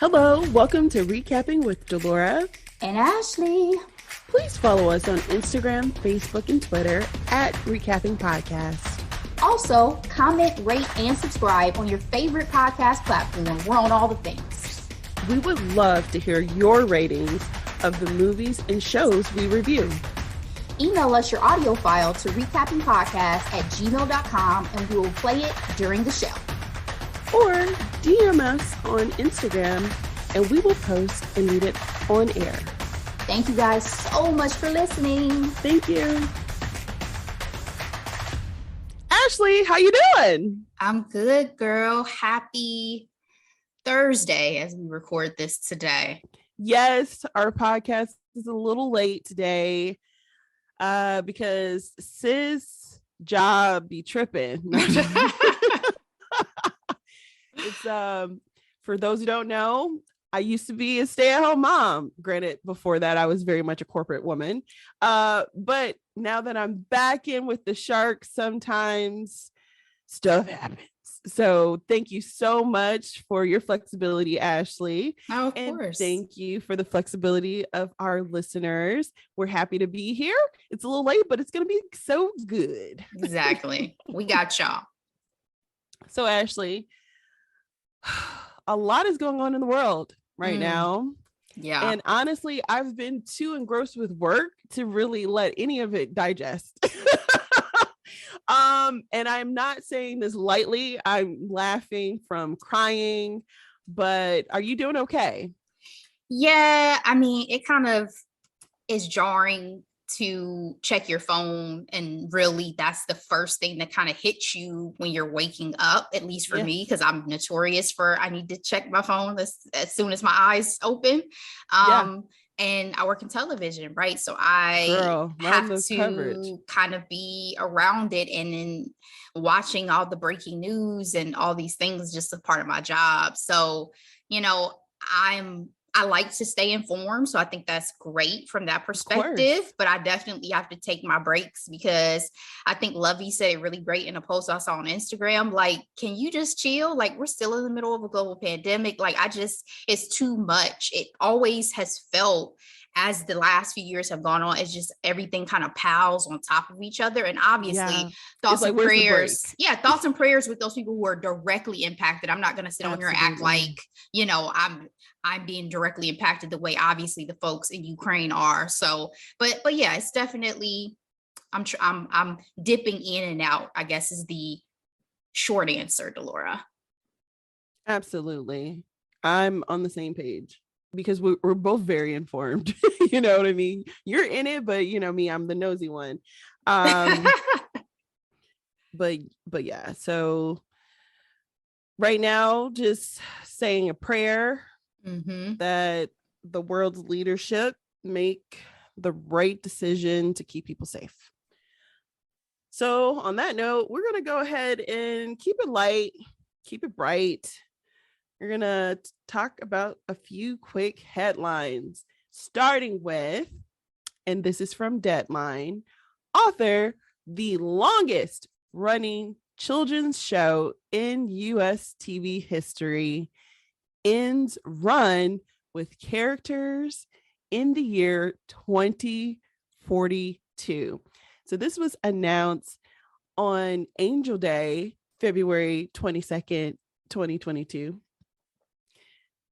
Hello, welcome to Recapping with Delora and Ashley. Please follow us on Instagram, Facebook, and Twitter at Recapping Podcast. Also, comment, rate, and subscribe on your favorite podcast platform. We're on all the things. We would love to hear your ratings of the movies and shows we review. Email us your audio file to recappingpodcast@gmail.com and we will play it during the show. Or DM us on Instagram and we will post and read it on air. Thank you guys so much for listening. Thank you. Ashley, how you doing? I'm good, girl. Happy Thursday as we record this today. Yes, our podcast is a little late today because sis job be tripping. It's for those who don't know, I used to be a stay-at-home mom. Granted, before that, I was very much a corporate woman. But now that I'm back in with the Sharks, sometimes stuff happens. So thank you so much for your flexibility, Ashley. Oh, of and course. Thank you for the flexibility of our listeners. We're happy to be here. It's a little late, but it's going to be so good. Exactly. We got y'all. So, Ashley, a lot is going on in the world right now. Yeah. And honestly, I've been too engrossed with work to really let any of it digest. And I'm not saying this lightly. I'm laughing from crying, but are you doing okay? Yeah, I mean, it kind of is jarring to check your phone, and really that's the first thing that kind of hits you when you're waking up, at least for me, because I'm notorious for I need to check my phone as soon as my eyes open. And I work in television, right? So I have to kind of be around it, and then watching all the breaking news and all these things just a part of my job. So, you know, I like to stay informed. So I think that's great from that perspective, but I definitely have to take my breaks, because I think Lovey said it really great in a post I saw on Instagram. Like, can you just chill? Like, we're still in the middle of a global pandemic. Like, it's too much. It always has felt, as the last few years have gone on, it's just everything kind of piles on top of each other. And obviously thoughts and prayers. Yeah. Thoughts and prayers with those people who are directly impacted. I'm not going to sit on here and act like, you know, I'm being directly impacted the way obviously the folks in Ukraine are. So, but yeah, it's definitely, I'm dipping in and out, I guess, is the short answer, Delora. Absolutely. I'm on the same page, because we're both very informed. You know what I mean? You're in it, but you know me, I'm the nosy one. But yeah, so right now, just saying a prayer that the world's leadership make the right decision to keep people safe. So on that note, we're going to go ahead and keep it light, keep it bright. We're going to talk about a few quick headlines, starting with, and this is from Deadline, author, the longest running children's show in U.S. TV history ends run with characters in the year 2042. So this was announced on Angel Day, February 22nd, 2022.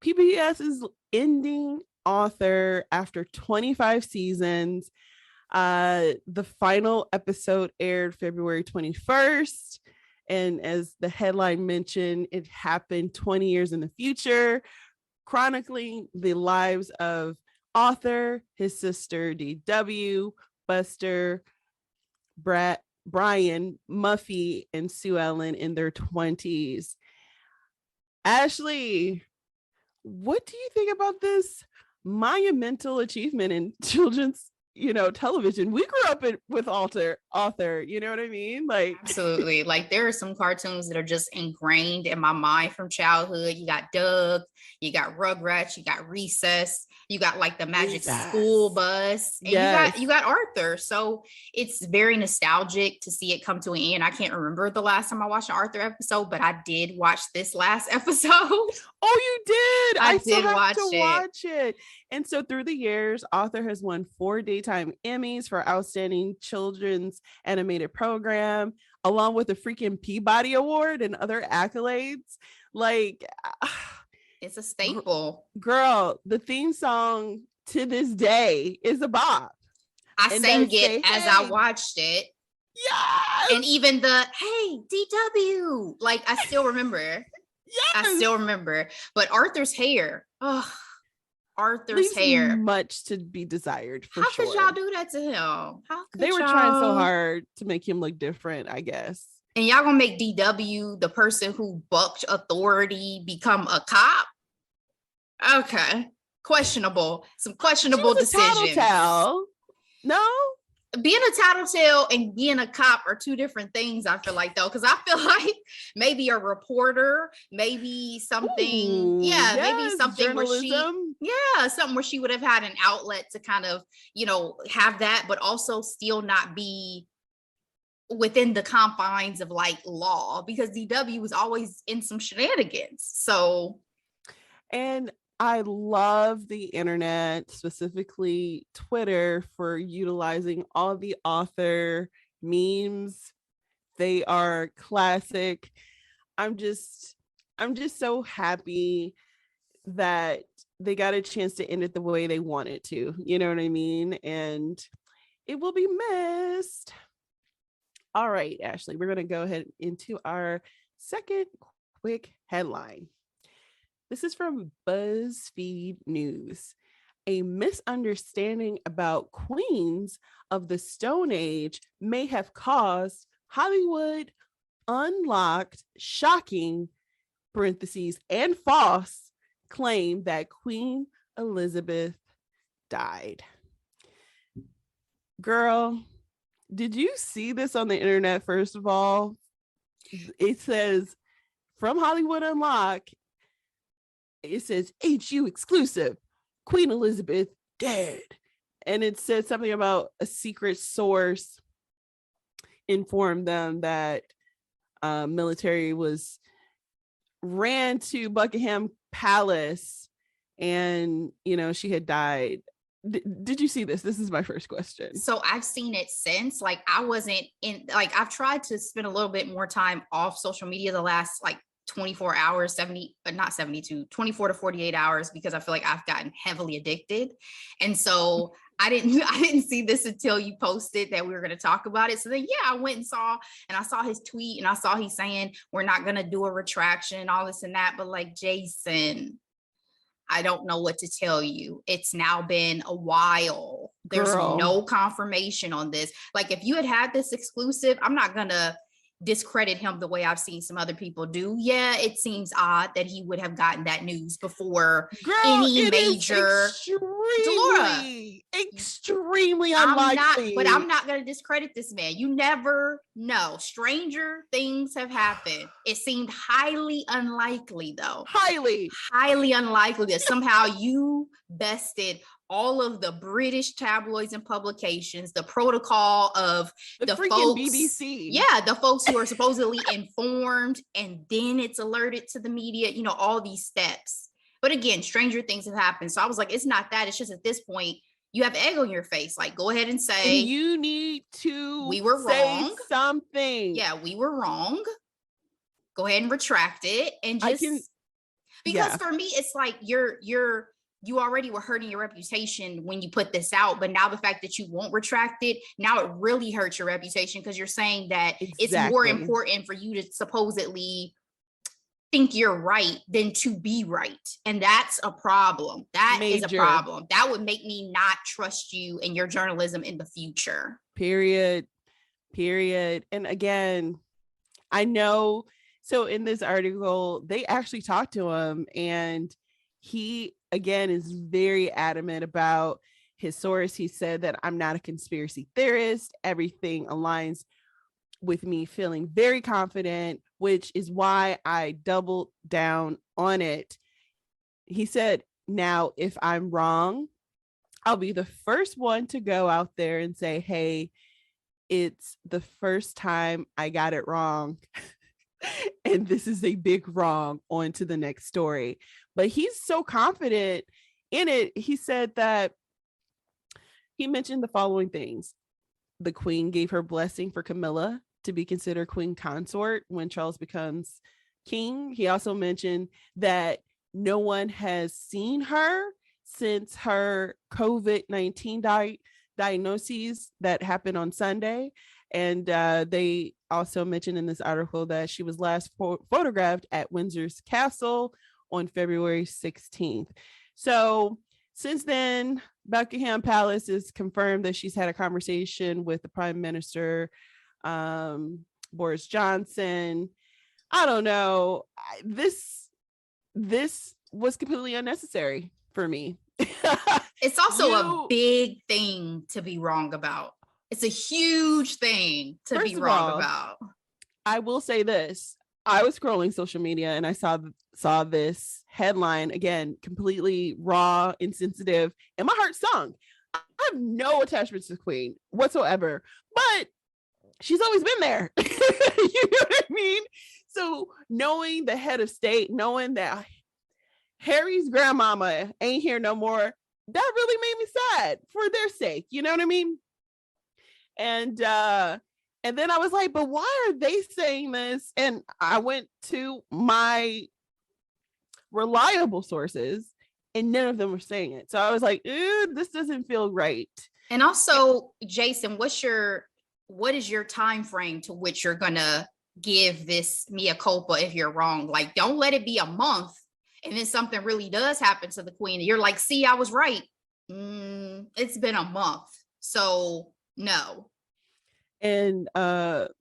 PBS is ending author after 25 seasons. The final episode aired February 21st. And as the headline mentioned, it happened 20 years in the future, chronicling the lives of author, his sister, D.W., Buster, Brian, Muffy, and Sue Ellen in their 20s. Ashley, what do you think about this monumental achievement in children's television. We grew up with author, you know what I mean? Like, absolutely. Like, there are some cartoons that are just ingrained in my mind from childhood. You got Doug, you got Rugrats, you got Recess, you got like the Magic School Bus, and you got Arthur. So it's very nostalgic to see it come to an end. I can't remember the last time I watched an Arthur episode, but I did watch this last episode. Oh, you did? I did watch it. And so through the years, Arthur has won 4 daytime Emmys for Outstanding Children's Animated Program, along with the freaking Peabody Award and other accolades. Like, it's a staple. Girl, the theme song to this day is a bop. I sang it as I watched it. Yes. And even the, hey, DW, like, I still remember. Yes. I still remember. But Arthur's hair. Oh, Arthur's hair. Much to be desired, for How sure. could y'all do that to him? They were trying so hard to make him look different, I guess. And y'all gonna make DW, the person who bucked authority, become a cop? Okay. Questionable. Some questionable decisions. Tattletale. No? Being a tattletale and being a cop are two different things, I feel like, though, because I feel like maybe a reporter, maybe something, maybe something journalism. Something where she would have had an outlet to kind of, have that, but also still not be within the confines of like law, because DW was always in some shenanigans. So, and I love the internet, specifically Twitter, for utilizing all the author memes. They are classic. I'm just so happy that they got a chance to end it the way they wanted to. You know what I mean? And it will be missed. All right, Ashley, we're going to go ahead into our second quick headline. This is from BuzzFeed News. A misunderstanding about queens of the Stone Age may have caused Hollywood unlocked shocking (parentheses) and false claim that Queen Elizabeth died. Girl, did you see this on the internet? First of all, it says from Hollywood Unlocked, it says HU exclusive, Queen Elizabeth dead. And it said something about a secret source informed them that military ran to Buckingham Palace and, she had died. Did you see this? This is my first question. So I've seen it since. Like, I wasn't in, like, I've tried to spend a little bit more time off social media the last, like, 24 hours, 24 to 48 hours, because I feel like I've gotten heavily addicted. And so I didn't see this until you posted that we were going to talk about it. So then, I went and I saw his tweet, and I saw he's saying, we're not going to do a retraction, all this and that. But like, Jason, I don't know what to tell you. It's now been a while. There's no confirmation on this. Like, if you had this exclusive, I'm not going to discredit him the way I've seen some other people do. Yeah, it seems odd that he would have gotten that news before any major. Extremely unlikely. I'm not going to discredit this man. You never know. Stranger things have happened. It seemed highly unlikely, though. Highly unlikely that somehow you bested all of the British tabloids and publications, the protocol of the folks, BBC. Yeah, the folks who are supposedly informed, and then it's alerted to the media, all these steps. But again, stranger things have happened. So I was like, it's not that. It's just at this point, you have egg on your face. Like, go ahead and say, and you need to we were wrong. Something. Yeah, we were wrong. Go ahead and retract it. And just because for me, it's like you already were hurting your reputation when you put this out, but now the fact that you won't retract it, now it really hurts your reputation, because you're saying that it's more important for you to supposedly think you're right than to be right. And that's a problem. That is a problem. That would make me not trust you and your journalism in the future. Period. And again, I know, so in this article, they actually talked to him, and he, again, is very adamant about his source. He said that I'm not a conspiracy theorist. Everything aligns with me feeling very confident, which is why I doubled down on it. He said, now, if I'm wrong, I'll be the first one to go out there and say, hey, it's the first time I got it wrong. And this is a big wrong. On to the next story. But he's so confident in it. He said that he mentioned the following things. The Queen gave her blessing for Camilla to be considered Queen Consort when Charles becomes king. He also mentioned that no one has seen her since her COVID-19 diagnoses that happened on Sunday. And they also mentioned in this article that she was last photographed at Windsor's Castle on February 16th. So since then, Buckingham Palace has confirmed that she's had a conversation with the Prime Minister, Boris Johnson. I don't know. This was completely unnecessary for me. It's also a big thing to be wrong about. It's a huge thing to be wrong about. I will say this. I was scrolling social media and I saw this headline, again, completely raw, insensitive, and my heart sunk. I have no attachments to the Queen whatsoever, but she's always been there. You know what I mean? So knowing the head of state, knowing that Harry's grandmama ain't here no more, that really made me sad for their sake. You know what I mean? And then I was like, but why are they saying this? And I went to my reliable sources and none of them were saying it. So I was like, this doesn't feel right. And also, Jason, what is your time frame to which you're gonna give this mea culpa if you're wrong? Like, don't let it be a month and then something really does happen to the Queen and you're like, see, I was right. It's been a month, so no. And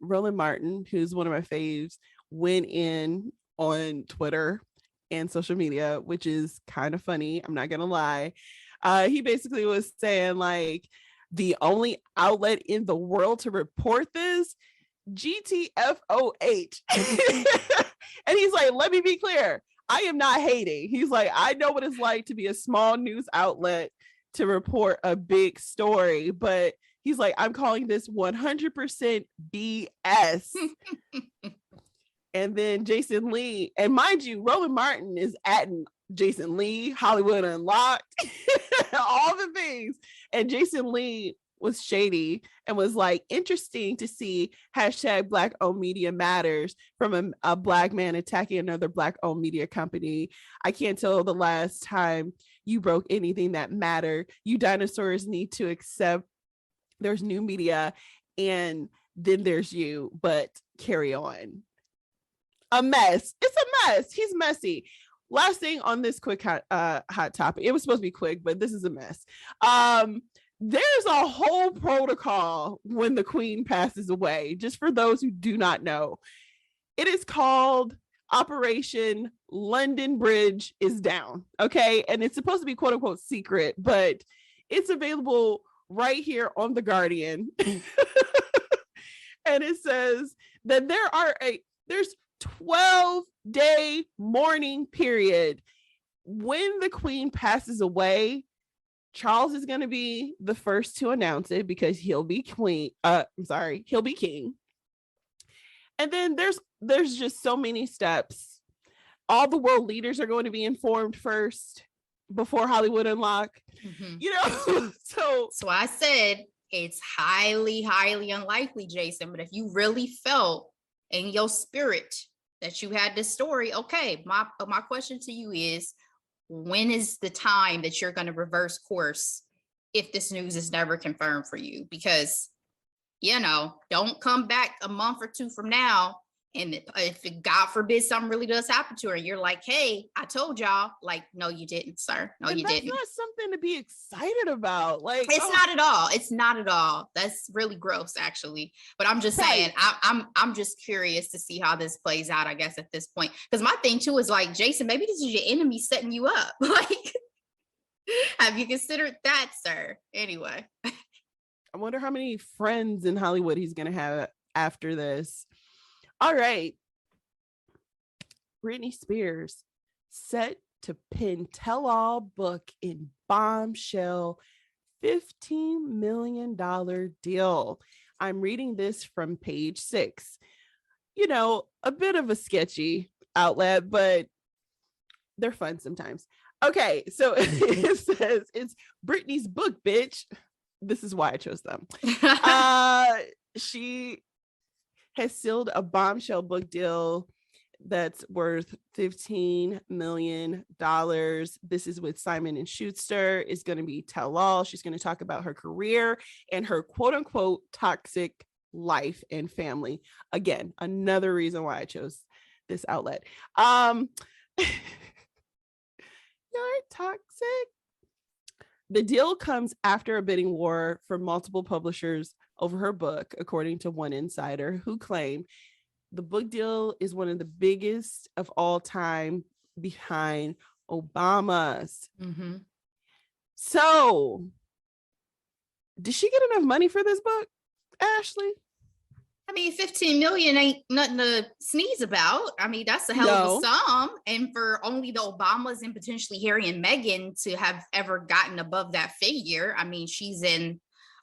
Roland Martin, who's one of my faves, went in on Twitter and social media, which is kind of funny, I'm not gonna lie. He basically was saying, like, the only outlet in the world to report this, GTFOH. And he's like, let me be clear, I am not hating. He's like, I know what it's like to be a small news outlet to report a big story, but he's like, I'm calling this 100% BS. And then Jason Lee, and mind you, Roland Martin is atting Jason Lee, Hollywood Unlocked, all the things. And Jason Lee was shady and was like, interesting to see hashtag Black owned media matters from a Black man attacking another Black owned media company. I can't tell the last time you broke anything that mattered. You dinosaurs need to accept there's new media and then there's you, but carry on. A mess. It's a mess. He's messy. Last thing on this quick hot topic. It was supposed to be quick, but this is a mess. There's a whole protocol when the Queen passes away, just for those who do not know. It is called Operation London Bridge is Down. Okay. And it's supposed to be quote unquote secret, but it's available right here on The Guardian. And it says that there's 12-day mourning period. When the Queen passes away, Charles is going to be the first to announce it because he'll be he'll be king. And then there's just so many steps. All the world leaders are going to be informed first before Hollywood Unlocked. Mm-hmm. You know, so I said it's highly, highly unlikely, Jason. But if you really felt in your spirit that you had this story, okay, my question to you is, when is the time that you're going to reverse course if this news is never confirmed for you? Because, don't come back a month or two from now, and if God forbid something really does happen to her, you're like, hey, I told y'all. Like, no, you didn't, sir. No, you didn't. That's not something to be excited about. Like, it's not at all. It's not at all. That's really gross, actually. But I'm just saying, I'm just curious to see how this plays out, I guess, at this point. Because my thing too is like, Jason, maybe this is your enemy setting you up. Like, Have you considered that, sir? Anyway. I wonder how many friends in Hollywood he's going to have after this. All right. Britney Spears set to pen tell-all book in bombshell $15 million deal. I'm reading this from Page 6. You know, a bit of a sketchy outlet, but they're fun sometimes. Okay, so it says it's Britney's book, bitch. This is why I chose them. She has sealed a bombshell book deal that's worth $15 million. This is with Simon & Schuster. Is going to be tell all. She's going to talk about her career and her quote unquote toxic life and family. Again, another reason why I chose this outlet. You're toxic. The deal comes after a bidding war for multiple publishers over her book, according to one insider who claimed the book deal is one of the biggest of all time behind Obama's. Mm-hmm. So, did she get enough money for this book, Ashley? I mean, 15 million ain't nothing to sneeze about. I mean, that's a hell of a sum. And for only the Obamas and potentially Harry and Meghan to have ever gotten above that figure, I mean, she's in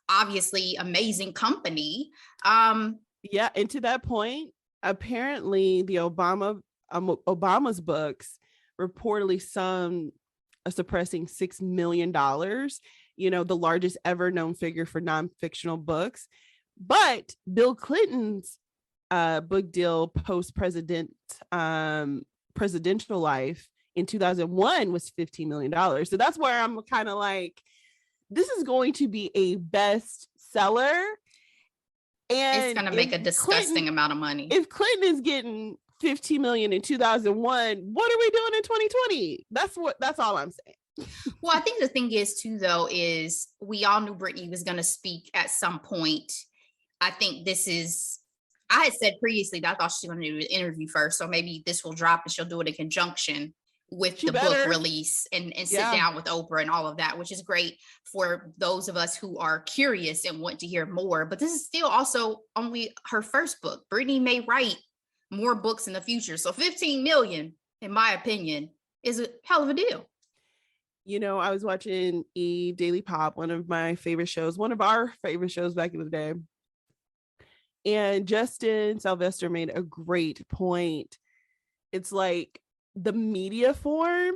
obviously amazing company. Yeah, and to that point, apparently the Obama's books reportedly summed a suppressing $6 million, you know, the largest ever known figure for non-fictional books. But Bill Clinton's book deal post-presidential life in 2001 was $15 million. So that's where I'm kind of like, this is going to be a bestseller. And it's going to make a disgusting amount of money. If Clinton is getting $15 million in 2001, what are we doing in 2020? That's all I'm saying. Well, I think the thing is too, though, is we all knew Britney was going to speak at some point. I think I had said previously that I thought she was going to do an interview first. So maybe this will drop and she'll do it in conjunction with the book release and sit down with Oprah and all of that, which is great for those of us who are curious and want to hear more. But this is still also only her first book. Britney may write more books in the future. So 15 million, in my opinion, is a hell of a deal. You know, I was watching Daily Pop, one of our favorite shows back in the day. And Justin Sylvester made a great point. It's like the media form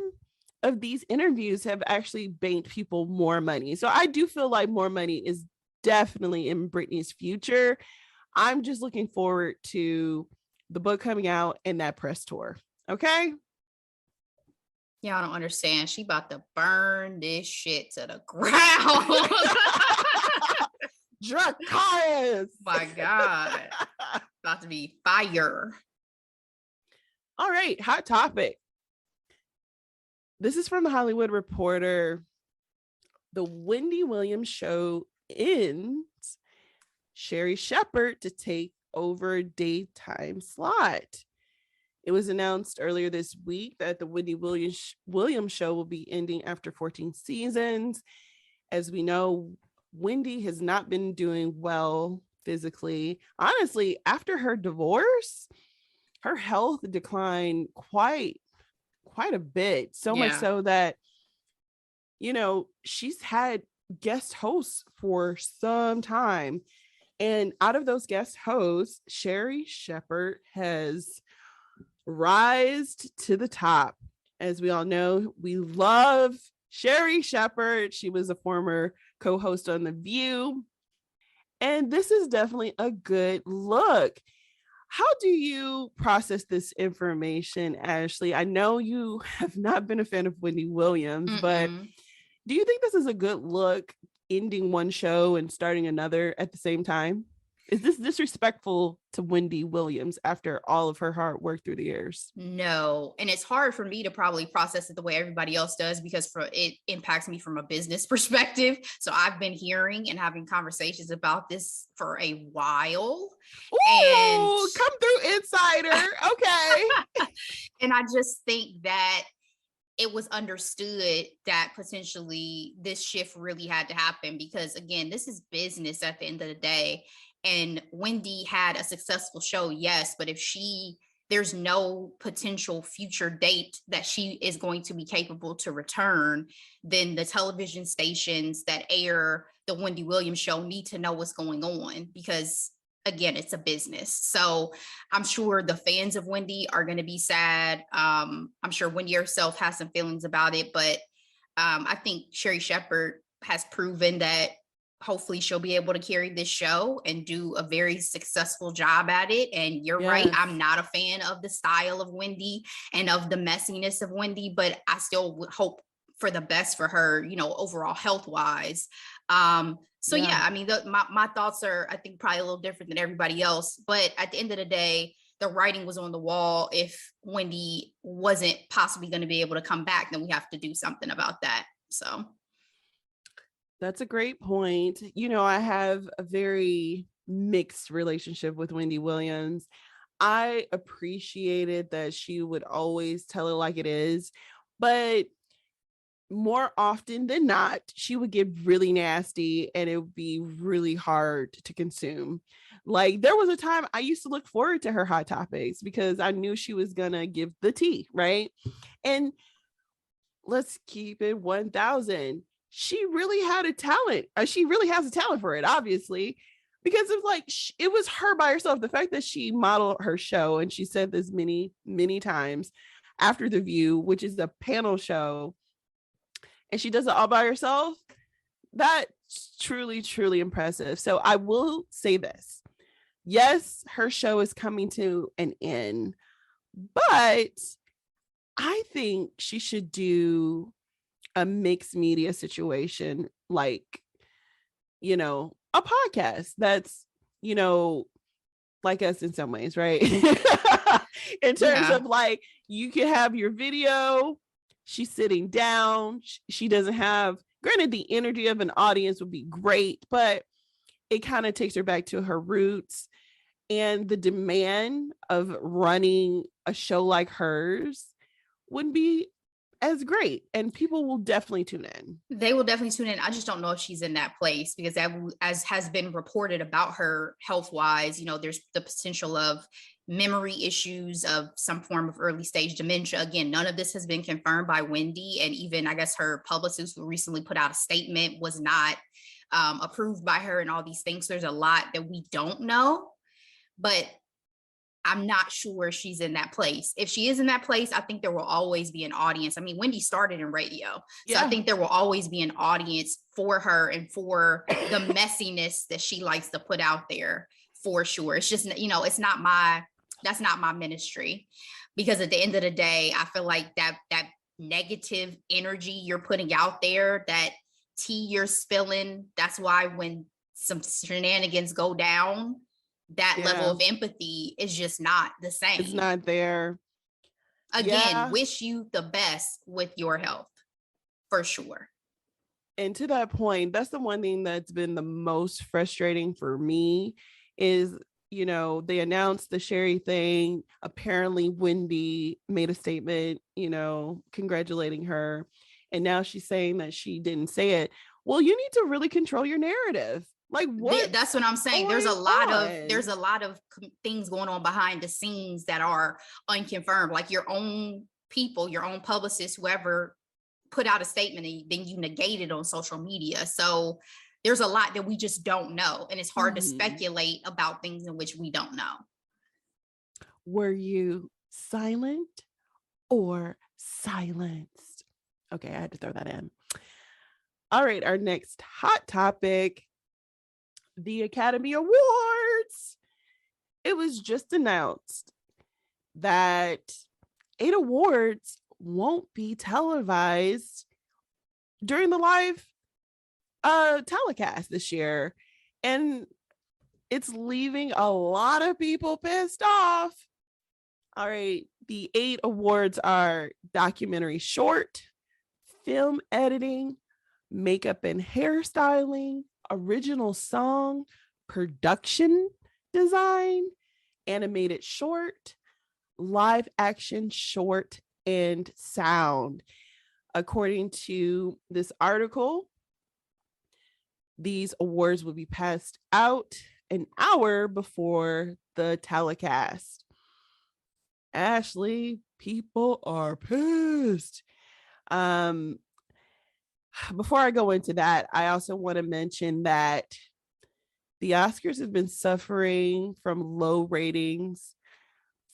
of these interviews have actually banked people more money. So I do feel like more money is definitely in Britney's future. I'm just looking forward to the book coming out and that press tour. Okay. Yeah, I don't understand. She about to burn this shit to the ground. Dracarys. My God. About to be fire. All right, hot topic. This is from the Hollywood Reporter. The Wendy Williams show ends. Sherri Shepherd to take over daytime slot. It was announced earlier this week that the Wendy Williams show will be ending after 14 seasons. As we know, Wendy has not been doing well physically. Honestly, after her divorce, her health declined quite a bit. So much so that, you know, she's had guest hosts for some time. And out of those guest hosts, Sherri Shepherd has rised to the top. As we all know, we love Sherri Shepherd. She was a former co-host on The View. And this is definitely a good look. How do you process this information, Ashley? I know you have not been a fan of Wendy Williams, but do you think this is a good look, ending one show and starting another at the same time? Is this disrespectful to Wendy Williams after all of her hard work through the years? No. And it's hard for me to probably process it the way everybody else does because it impacts me from a business perspective. So I've been hearing and having conversations about this for a while. Ooh, come through, insider. Okay. And I just think that it was understood that potentially this shift really had to happen, because again, this is business at the end of the day. And Wendy had a successful show, yes, but if there's no potential future date that she is going to be capable to return, then the television stations that air the Wendy Williams show need to know what's going on, because again, it's a business. So I'm sure the fans of Wendy are going to be sad. I'm sure Wendy herself has some feelings about it, but I think Sherri Shepherd has proven that hopefully she'll be able to carry this show and do a very successful job at it. And you're right, I'm not a fan of the style of Wendy and of the messiness of Wendy, but I still would hope for the best for her, overall health wise. Yeah, I mean, my thoughts are, I think, probably a little different than everybody else, but at the end of the day, the writing was on the wall. If Wendy wasn't possibly going to be able to come back, then we have to do something about that. So that's a great point. I have a very mixed relationship with Wendy Williams. I appreciated that she would always tell it like it is, but more often than not, she would get really nasty and it would be really hard to consume. Like, there was a time I used to look forward to her Hot Topics because I knew she was going to give the tea, right? And let's keep it 1,000. She really had a talent. She really has a talent for it, obviously, because it's like it was her by herself. The fact that she modeled her show, and she said this many, many times after The View, which is a panel show, and she does it all by herself, that's truly, truly impressive. So I will say this. Yes, her show is coming to an end, but I think she should do a mixed media situation, like, a podcast that's, like us in some ways, right? In terms of like, you can have your video, she's sitting down, she doesn't have, granted, the energy of an audience would be great, but it kind of takes her back to her roots, and the demand of running a show like hers wouldn't be as great, and people will definitely tune in. They will definitely tune in. I just don't know if she's in that place, because as has been reported about her health wise, there's the potential of memory issues, of some form of early stage dementia. Again, none of this has been confirmed by Wendy, and even I guess her publicist who recently put out a statement was not approved by her, and all these things. There's a lot that we don't know, but I'm not sure she's in that place. If she is in that place, I think there will always be an audience. I mean, Wendy started in radio, so I think there will always be an audience for her and for the messiness that she likes to put out there, for sure. It's just, that's not my ministry, because at the end of the day, I feel like that negative energy you're putting out there, that tea you're spilling, that's why when some shenanigans go down, that level of empathy is just not the same. It's not there. Again, wish you the best with your health, for sure. And to that point, that's the one thing that's been the most frustrating for me is, they announced the Sherri thing. Apparently Wendy made a statement, congratulating her. And now she's saying that she didn't say it. Well, you need to really control your narrative. Like, what? That's what I'm saying. There's a lot of things going on behind the scenes that are unconfirmed. Like, your own people, your own publicist, whoever put out a statement, and then you negate it on social media. So there's a lot that we just don't know, and it's hard to speculate about things in which we don't know. Were you silent or silenced? Okay, I had to throw that in. All right, our next hot topic, the Academy Awards. It was just announced that 8 awards won't be televised during the live telecast this year, and it's leaving a lot of people pissed off. All right, the 8 awards are documentary short, film editing, makeup and hairstyling, original song, production design, animated short, live action short, and sound. According to this article, these awards will be passed out an hour before the telecast. Ashley, people are pissed. Before I go into that, I also want to mention that the Oscars have been suffering from low ratings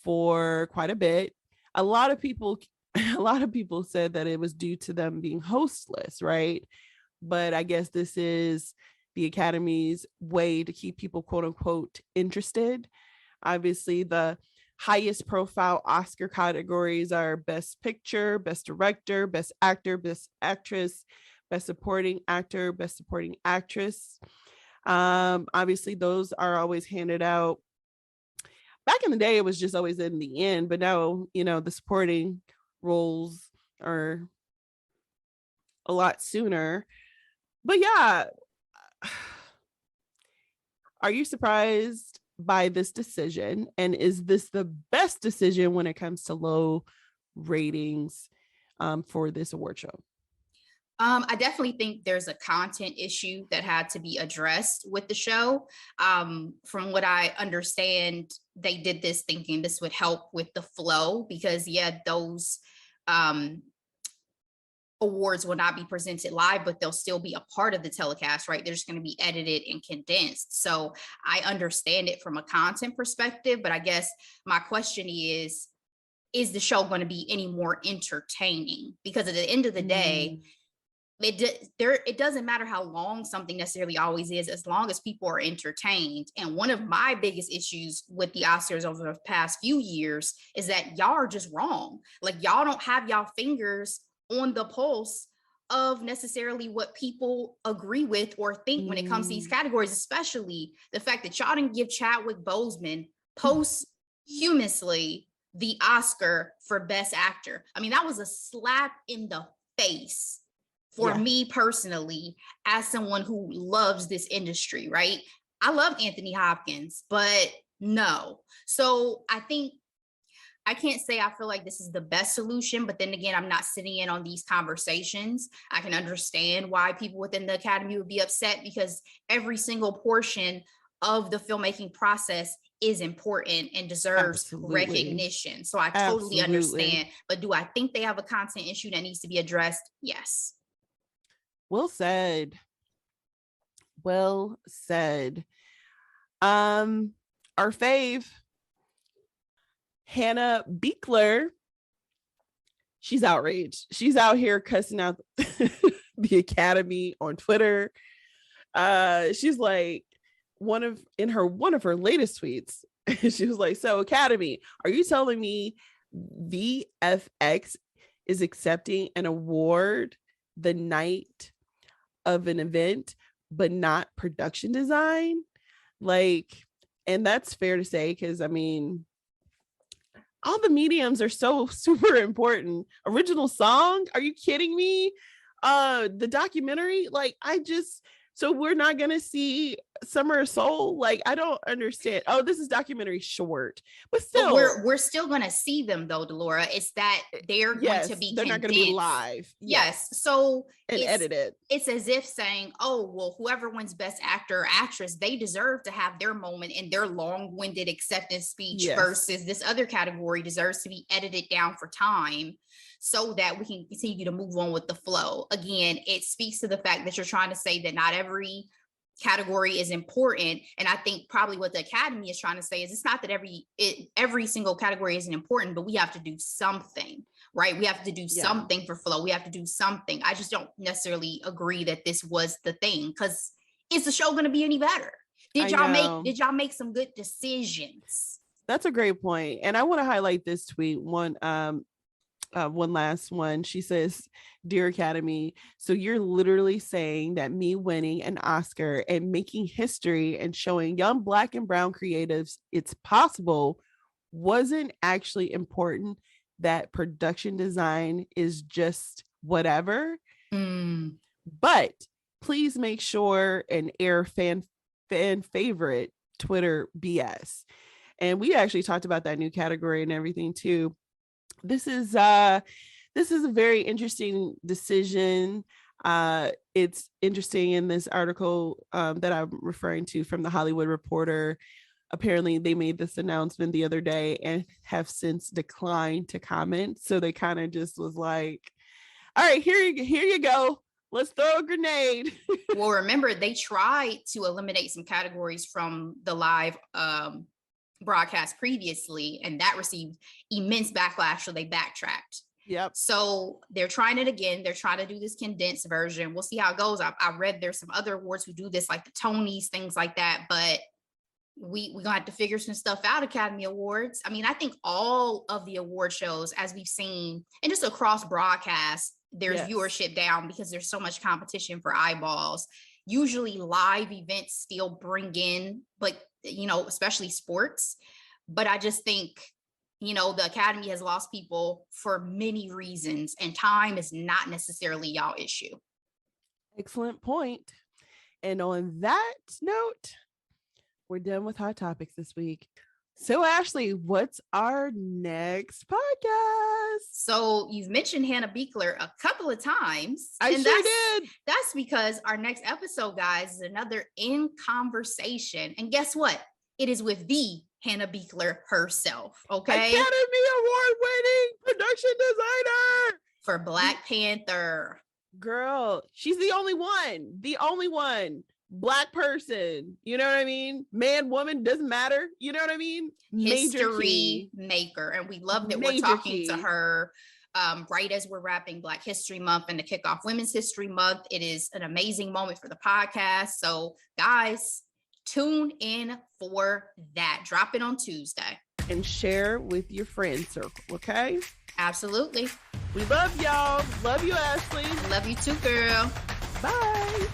for quite a bit. A lot of people said that it was due to them being hostless, right? But I guess this is the Academy's way to keep people, quote unquote, interested. Obviously, the highest profile Oscar categories are Best Picture, Best Director, Best Actor, Best Actress, Best Supporting Actor, Best Supporting Actress. Obviously, those are always handed out. Back in the day, it was just always in the end, but now, the supporting roles are a lot sooner. But yeah, are you surprised by this decision? And is this the best decision when it comes to low ratings for this award show? I definitely think there's a content issue that had to be addressed with the show. From what I understand, they did this thinking this would help with the flow because, those awards will not be presented live, but they'll still be a part of the telecast, right? They're just going to be edited and condensed. So I understand it from a content perspective, but I guess my question is the show going to be any more entertaining? Because at the end of the day, it doesn't matter how long something necessarily always is, as long as people are entertained. And one of my biggest issues with the Oscars over the past few years is that y'all are just wrong. Like, y'all don't have y'all fingers on the pulse of necessarily what people agree with or think when it comes to these categories, especially the fact that y'all didn't give Chadwick Boseman posthumously the Oscar for Best Actor. I mean, that was a slap in the face for me personally, as someone who loves this industry, right? I love Anthony Hopkins, but no. So I think I can't say I feel like this is the best solution, but then again, I'm not sitting in on these conversations. I can understand why people within the Academy would be upset because every single portion of the filmmaking process is important and deserves recognition. So I totally understand. But do I think they have a content issue that needs to be addressed? Yes. Well said. Well said. Our fave, Hannah Beachler, she's outraged. She's out here cussing out the Academy on Twitter. She's like, one of her latest tweets, she was like, so Academy, are you telling me VFX is accepting an award the night of an event, but not production design? Like, and that's fair to say, because I mean, all the mediums are so super important. Original song, are you kidding me? The documentary, like, so we're not gonna see Summer of Soul. Like, I don't understand. Oh, this is documentary short, but still, but we're still gonna see them though, Delora. It's that they're going to be, they're not going to be live. Yes. So and edited. It's as if saying, oh, well, whoever wins Best Actor or Actress, they deserve to have their moment in their long-winded acceptance speech versus this other category deserves to be edited down for time so that we can continue to move on with the flow. Again, it speaks to the fact that you're trying to say that not every category is important. And I think probably what the Academy is trying to say is it's not that every single category isn't important, but we have to do something, right? We have to do something for flow. We have to do something. I just don't necessarily agree that this was the thing, because is the show going to be any better? Did y'all make some good decisions? That's a great point. And I want to highlight this tweet. One last one. She says, "Dear Academy, so you're literally saying that me winning an Oscar and making history and showing young Black and brown creatives it's possible wasn't actually important, that production design is just whatever. But please make sure and air fan favorite Twitter BS." And we actually talked about that new category and everything too. this is a very interesting decision. It's interesting in this article that I'm referring to from the Hollywood Reporter. Apparently they made this announcement the other day and have since declined to comment. So they kind of just was like, all right, here you go. Let's throw a grenade. Well, remember, they tried to eliminate some categories from the live broadcast previously, and that received immense backlash, so they backtracked. Yep. So they're trying it again. They're trying to do this condensed version. We'll see how it goes. I read there's some other awards who do this, like the Tonys, things like that, but we're gonna have to figure some stuff out. Academy Awards. I mean, I think all of the award shows, as we've seen, and just across broadcast, there's viewership down because there's so much competition for eyeballs. Usually live events still bring in, but especially sports. But I just think, the Academy has lost people for many reasons, and time is not necessarily y'all issue. Excellent point. And on that note, we're done with Hot Topics this week. So Ashley, what's our next podcast? So you've mentioned Hannah Beachler a couple of times. I sure did. That's because our next episode, guys, is another In Conversation. And guess what? It is with the Hannah Beachler herself. Okay. Academy Award-winning production designer for Black Panther. Girl, she's the only one. Black person, you know what I mean? Man, woman, doesn't matter. You know what I mean? History maker. And we love that we're talking to her right as we're wrapping Black History Month and to kick off Women's History Month. It is an amazing moment for the podcast. So guys, tune in for that. Drop it on Tuesday. And share with your friend circle, okay? Absolutely. We love y'all. Love you, Ashley. Love you too, girl. Bye.